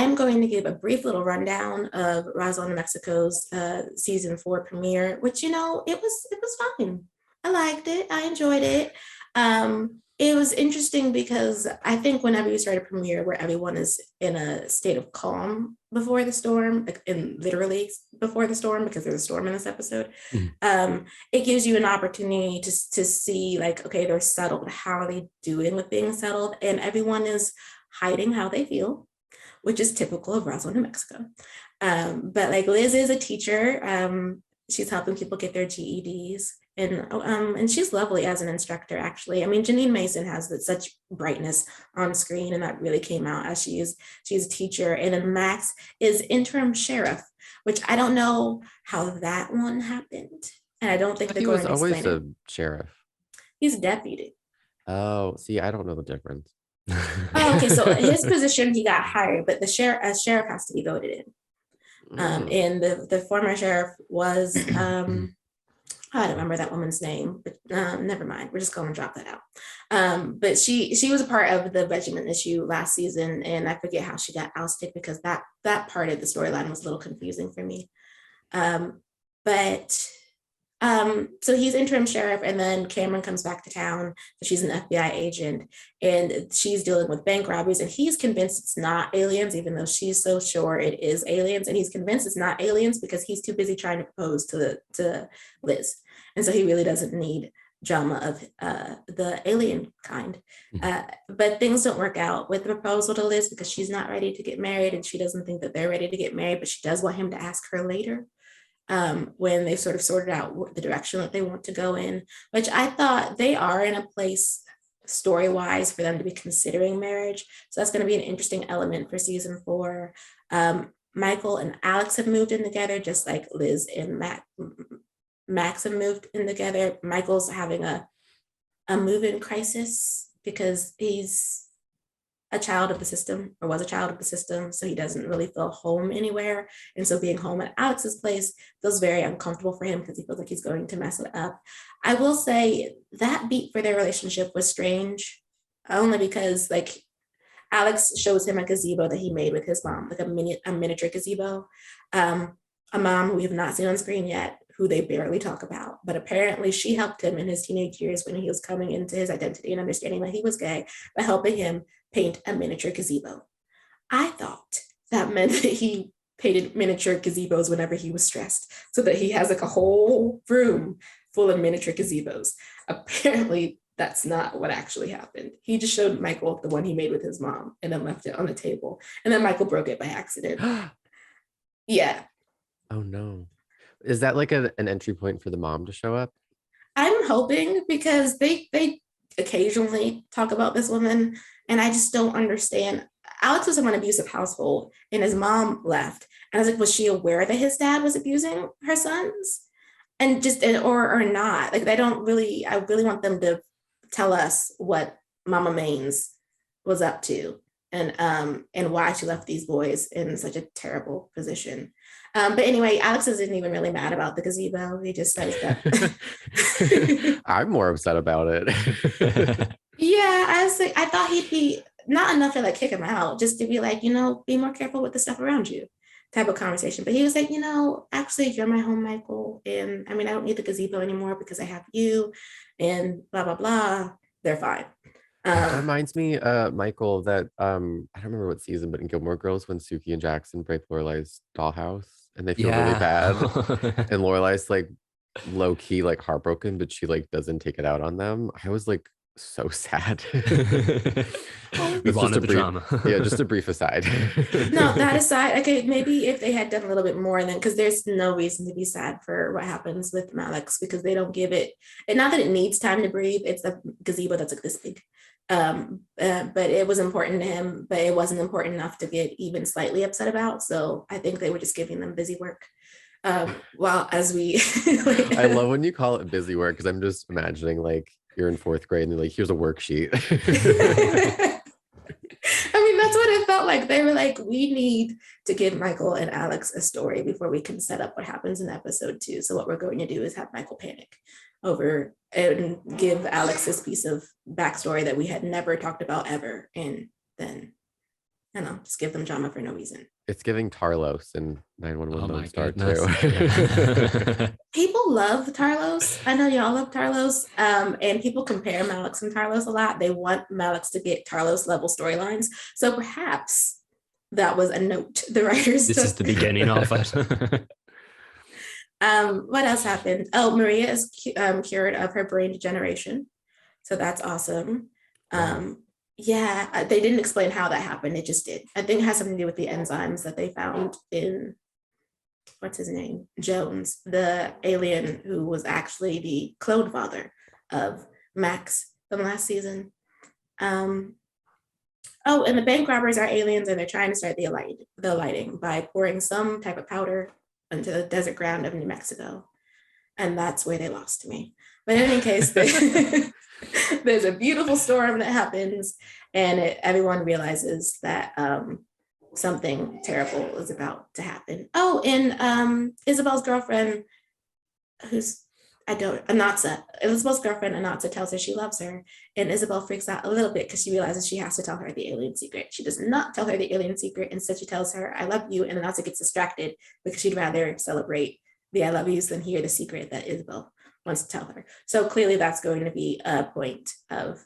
I'm going to give a brief little rundown of Roswell, New Mexico's season 4 premiere, which it was fine. I liked it. I enjoyed it. It was interesting because I think whenever you start a premiere where everyone is in a state of calm before the storm, like in literally before the storm, because there's a storm in this episode, Mhm. it gives you an opportunity to see like, okay, they're settled. How are they doing with being settled? And everyone is hiding how they feel, which is typical of Roswell, New Mexico. But like Liz is a teacher. She's helping people get their GEDs. And she's lovely as an instructor, actually. I mean, Janine Mason has such brightness on screen, and that really came out as she's a teacher. And then Max is interim sheriff, which I don't know how that one happened. And I don't think But they're he going was to always explain it. a sheriff. He's a deputy. Oh, see, I don't know the difference. Oh, okay. So his position, he got hired, but the sheriff has to be voted in. Mm. And the former sheriff was I don't remember that woman's name, but never mind. We're just going to drop that out. But she was a part of the regiment issue last season, and I forget how she got ousted because that part of the storyline was a little confusing for me. But so he's interim sheriff, and then Cameron comes back to town. So she's an FBI agent, and she's dealing with bank robberies, and he's convinced it's not aliens, even though she's so sure it is aliens. And he's convinced it's not aliens because he's too busy trying to propose to Liz, and so he really doesn't need drama of the alien kind. But things don't work out with the proposal to Liz because she's not ready to get married, and she doesn't think that they're ready to get married, but she does want him to ask her later when they've sort of sorted out the direction that they want to go in, which I thought they are in a place story-wise for them to be considering marriage. So that's going to be an interesting element for season 4. Michael and Alex have moved in together, just like Liz and Max have moved in together. Michael's having a move-in crisis because he's a child of the system, or was a child of the system, so he doesn't really feel home anywhere. And so being home at Alex's place feels very uncomfortable for him because he feels like he's going to mess it up. I will say that beat for their relationship was strange, only because like Alex shows him a gazebo that he made with his mom, like a miniature gazebo. A mom who we have not seen on screen yet, who they barely talk about. But apparently she helped him in his teenage years when he was coming into his identity and understanding that he was gay by helping him paint a miniature gazebo. I thought that meant that he painted miniature gazebos whenever he was stressed, so that he has like a whole room full of miniature gazebos. Apparently, that's not what actually happened. He just showed Michael the one he made with his mom and then left it on the table. And then Michael broke it by accident. Yeah. Oh no. Is that like an entry point for the mom to show up? I'm hoping because they occasionally talk about this woman, and I just don't understand. Alex was from an abusive household, and his mom left. And I was like, was she aware that his dad was abusing her sons? And just or not? Like, they don't really. I really want them to tell us what Mama Maines was up to, and why she left these boys in such a terrible position. But anyway, Alex isn't even really mad about the gazebo. He just says that. I'm more upset about it. Yeah, I thought he'd be not enough to like kick him out, just to be like, be more careful with the stuff around you, type of conversation. But he was like, actually, you're my home, Michael, and I mean, I don't need the gazebo anymore because I have you, and blah blah blah. They're fine. That reminds me, Michael, that I don't remember what season, but in Gilmore Girls, when Suki and Jackson break Lorelai's dollhouse and they feel really Yeah. bad, and Lorelai's like low key like heartbroken, but she like doesn't take it out on them. I was like so sad. We It's just a wanted the brief, drama. yeah, just a brief aside. No, that aside, okay, maybe if they had done a little bit more, then because there's no reason to be sad for what happens with Alex because they don't give it, and not that it needs time to breathe. It's a gazebo that's like this big. But it was important to him, but it wasn't important enough to get even slightly upset about. So I think they were just giving them busy work. While as we I love when you call it busy work because I'm just imagining like you're in 4th grade and they're like, here's a worksheet. I mean, that's what it felt like. They were like, we need to give Michael and Alex a story before we can set up what happens in episode 2. So what we're going to do is have Michael panic over and give Alex this piece of backstory that we had never talked about ever. And then I don't know, just give them drama for no reason. It's giving Tarlos and 911 Oh Lone my Star goodness. too. Yeah. People love Tarlos. I know y'all love Tarlos. And people compare Malex and Tarlos a lot. They want Malex to get Tarlos level storylines. So perhaps that was a note the writers This took. is the beginning of it. What else happened? Oh, Maria is cured of her brain degeneration. So that's awesome. Wow. Yeah, they didn't explain how that happened. It just did. I think it has something to do with the enzymes that they found in, what's his name? Jones, the alien who was actually the clone father of Max from last season. Oh, and the bank robbers are aliens, and they're trying to start the alighting by pouring some type of powder into the desert ground of New Mexico. And that's where they lost me. But in any case, there's a beautiful storm that happens, and everyone realizes that something terrible is about to happen. Oh, and Isabel's girlfriend, who's Isabel's girlfriend, Anatsa, tells her she loves her, and Isabel freaks out a little bit because she realizes she has to tell her the alien secret. She does not tell her the alien secret. Instead, she tells her, I love you, and Anatsa gets distracted because she'd rather celebrate the I love yous than hear the secret that Isabel wants to tell her. So clearly that's going to be a point of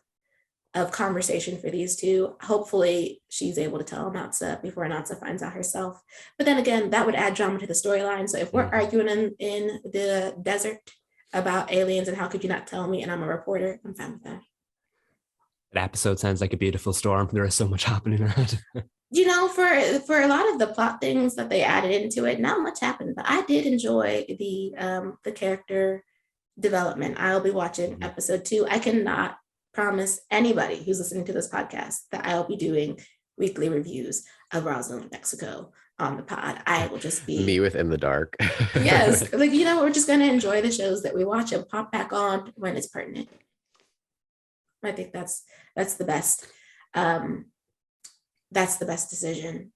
conversation for these two. Hopefully she's able to tell Anatsa before Anatsa finds out herself. But then again, that would add drama to the storyline. So if we're arguing in the desert about aliens and how could you not tell me, and I'm a reporter, I'm fine with that. That episode sounds like a beautiful storm. There is so much happening in it. You know, for a lot of the plot things that they added into it, not much happened, but I did enjoy the character development. I'll be watching episode 2. I cannot promise anybody who's listening to this podcast that I'll be doing weekly reviews of Roswell, New Mexico on the pod. I will just be me with In the Dark. yes, like, you know, we're just going to enjoy the shows that we watch and pop back on when it's pertinent. I think that's the best. That's the best decision.